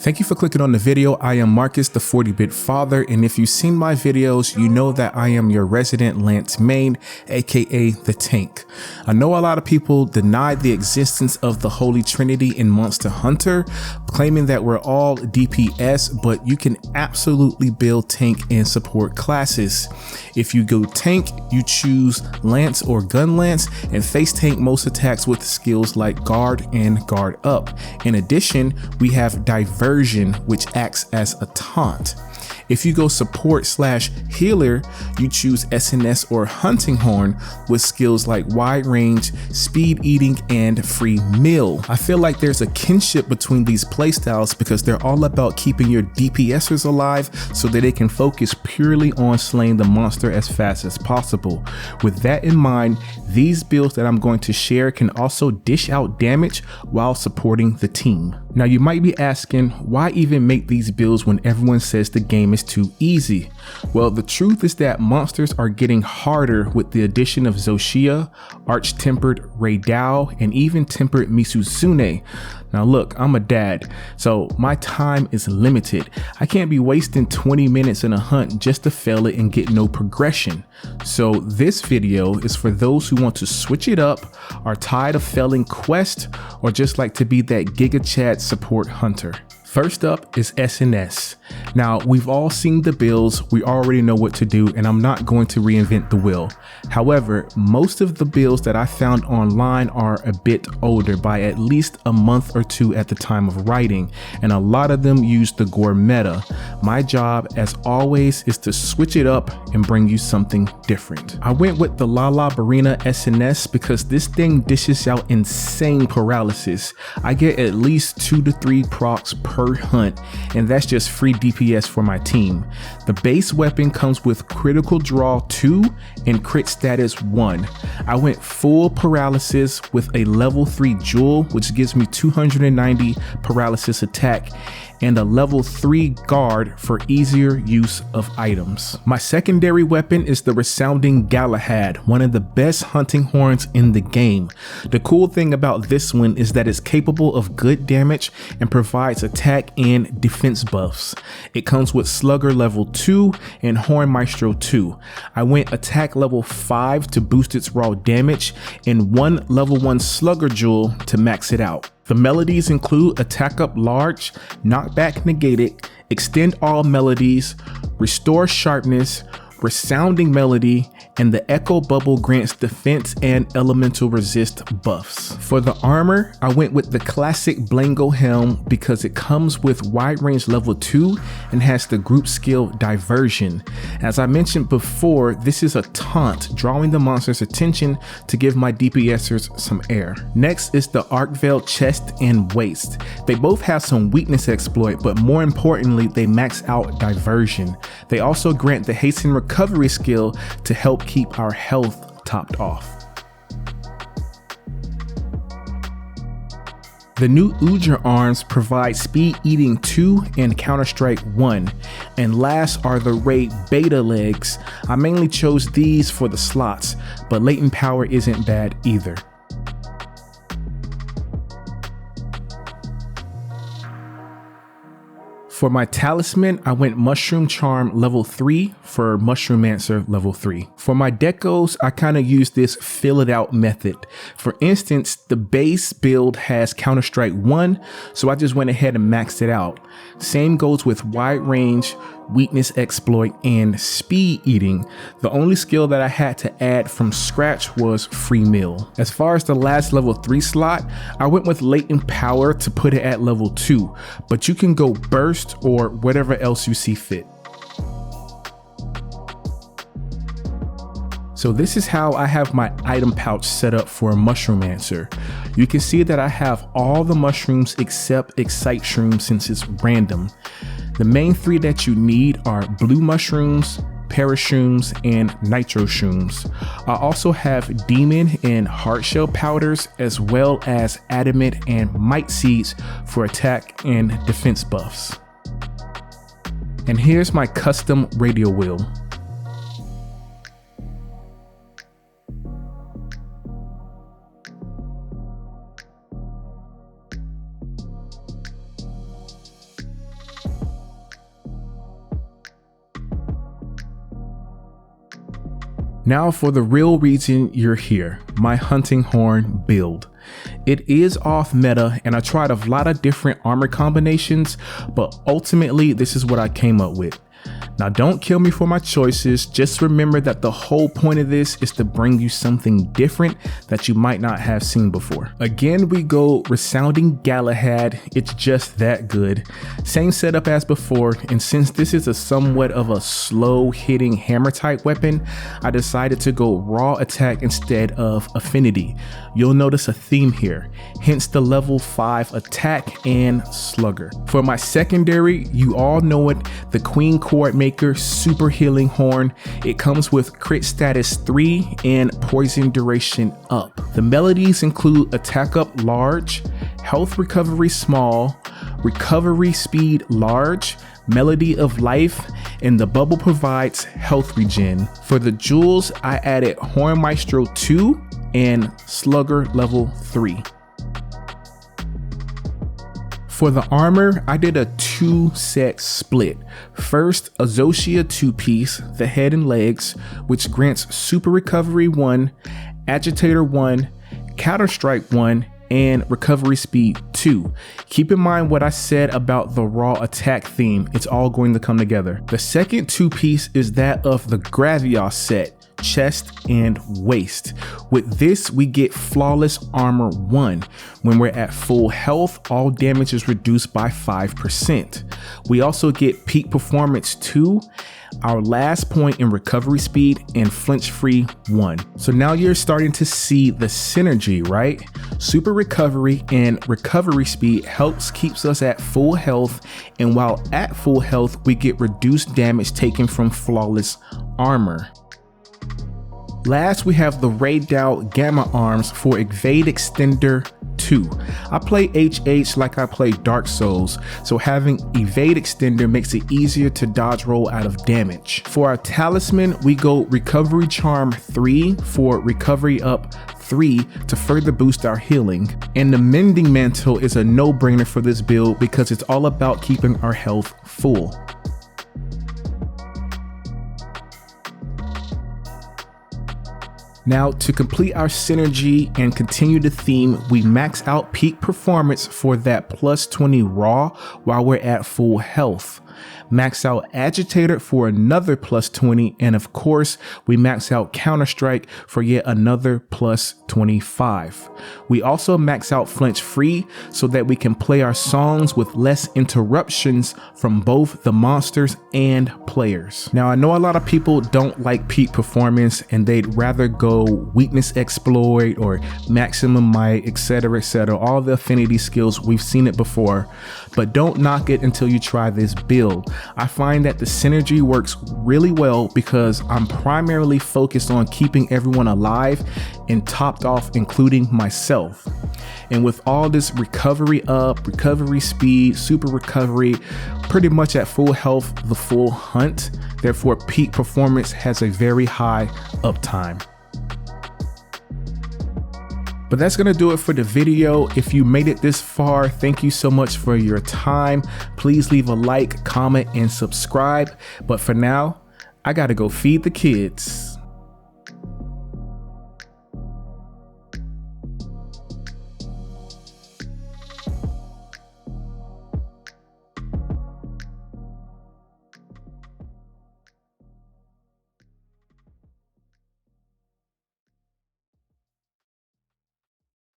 Thank you for clicking on the video. I am Marcus, the 40-bit father, and if you've seen my videos, you know that I am your resident Lance main, aka the tank. I know a lot of people deny the existence of the Holy Trinity in Monster Hunter, claiming that we're all DPS, but you can absolutely build tank and support classes. If you go tank, you choose Lance or Gun Lance and face tank most attacks with skills like guard and guard up. In addition, we have diversion, which acts as a taunt. If you go support/healer, you choose SNS or hunting horn with skills like wide range, speed eating, and free meal. I feel like there's a kinship between these playstyles because they're all about keeping your DPSers alive so that they can focus purely on slaying the monster as fast as possible. With that in mind, these builds that I'm going to share can also dish out damage while supporting the team. Now you might be asking, why even make these builds when everyone says the game is too easy? Well, the truth is that monsters are getting harder with the addition of Zoshia, Arch-Tempered Reidao, and even Tempered Misuzune. Now look, I'm a dad, so my time is limited. I can't be wasting 20 minutes in a hunt just to fail it and get no progression. So this video is for those who want to switch it up, are tired of failing quests, or just like to be that Giga Chad support hunter. First up is SNS. Now, we've all seen the builds, we already know what to do, and I'm not going to reinvent the wheel. However, most of the builds that I found online are a bit older by at least a month or two at the time of writing, and a lot of them use the gore meta. My job, as always, is to switch it up and bring you something different. I went with the Lala Barina SNS because this thing dishes out insane paralysis. I get at least 2 to 3 procs per hunt, and that's just free DPS for my team. The base weapon comes with critical draw 2 and crit status 1. I went full paralysis with a level 3 jewel, which gives me 290 paralysis attack, and a level 3 guard for easier use of items. My secondary weapon is the resounding Galahad, one of the best hunting horns in the game. The cool thing about this one is that it's capable of good damage and provides attack and defense buffs. It comes with Slugger level 2 and Horn Maestro 2. I went attack level 5 to boost its raw damage and 1 level 1 Slugger jewel to max it out. The melodies include Attack Up Large, Knockback Negated, Extend All Melodies, Restore Sharpness, Resounding Melody, and the Echo Bubble grants defense and elemental resist buffs. For the armor, I went with the classic Blango helm because it comes with wide range level 2 and has the group skill diversion. As I mentioned before, this is a taunt, drawing the monster's attention to give my DPSers some air. Next is the Arcveil chest and waist. They both have some weakness exploit, but more importantly, they max out diversion. They also grant the hasten recovery skill to help keep our health topped off. The new Udra arms provide speed eating 2 and counter strike 1, and last are the raid beta legs. I mainly chose these for the slots, but latent power isn't bad either. For my talisman, I went Mushroom Charm level 3 for Mushroomancer level 3. For my decos, I kind of used this fill it out method. For instance, the base build has Counter Strike 1, so I just went ahead and maxed it out. Same goes with wide range, weakness exploit, and speed eating. The only skill that I had to add from scratch was free meal. As far as the last level 3 slot, I went with latent power to put it at level 2, but you can go burst or whatever else you see fit. So this is how I have my item pouch set up for a Mushroomancer. You can see that I have all the mushrooms except Excite Shroom since it's random. The main 3 that you need are blue mushrooms, parashrooms, and nitro shrooms. I also have demon and hardshell powders, as well as adamant and might seeds for attack and defense buffs. And here's my custom radio wheel. Now for the real reason you're here, my hunting horn build. It is off meta and I tried a lot of different armor combinations, but ultimately this is what I came up with. Now don't kill me for my choices, just remember that the whole point of this is to bring you something different that you might not have seen before. Again, we go resounding Galahad, it's just that good. Same setup as before, and since this is a somewhat of a slow hitting hammer type weapon, I decided to go raw attack instead of affinity. You'll notice a theme here, hence the level 5 attack and slugger. For my secondary, you all know it, the Queen Chord Maker super healing horn. It comes with crit status 3 and poison duration up. The melodies include attack up large, health recovery small, recovery speed large, melody of life, and the bubble provides health regen. For the jewels, I added Horn Maestro 2 and Slugger level 3. For the armor, I did a 2-set split. First, a Zoshia 2-piece, the head and legs, which grants Super Recovery 1, Agitator 1, Counter Strike 1, and Recovery Speed 2. Keep in mind what I said about the raw attack theme, it's all going to come together. The second 2-piece is that of the Gravios set, chest and waist. With this, we get Flawless Armor 1. When we're at full health, all damage is reduced by 5%. We also get Peak Performance 2, our last point in recovery speed, and flinch free 1. So now you're starting to see the synergy, right? Super recovery and recovery speed helps keeps us at full health, and while at full health, we get reduced damage taken from flawless armor. Last, we have the rayed out Gamma Arms for Evade Extender 2. I play HH like I play Dark Souls, so having Evade Extender makes it easier to dodge roll out of damage. For our talisman, we go Recovery Charm 3 for recovery up 3 to further boost our healing. And the Mending Mantle is a no-brainer for this build because it's all about keeping our health full. Now, to complete our synergy and continue the theme, we max out peak performance for that plus 20 raw while we're at full health. Max out Agitator for another plus 20, and of course, we max out Counter-Strike for yet another plus 25. We also max out Flinch Free so that we can play our songs with less interruptions from both the monsters and players. Now, I know a lot of people don't like peak performance and they'd rather go weakness exploit or maximum might, etc., all the affinity skills, we've seen it before, but don't knock it until you try this build. I find that the synergy works really well because I'm primarily focused on keeping everyone alive and topped off, including myself. And with all this recovery up, recovery speed, super recovery, pretty much at full health, the full hunt, therefore peak performance has a very high uptime. But that's gonna do it for the video. If you made it this far, thank you so much for your time. Please leave a like, comment, and subscribe. But for now, I gotta go feed the kids.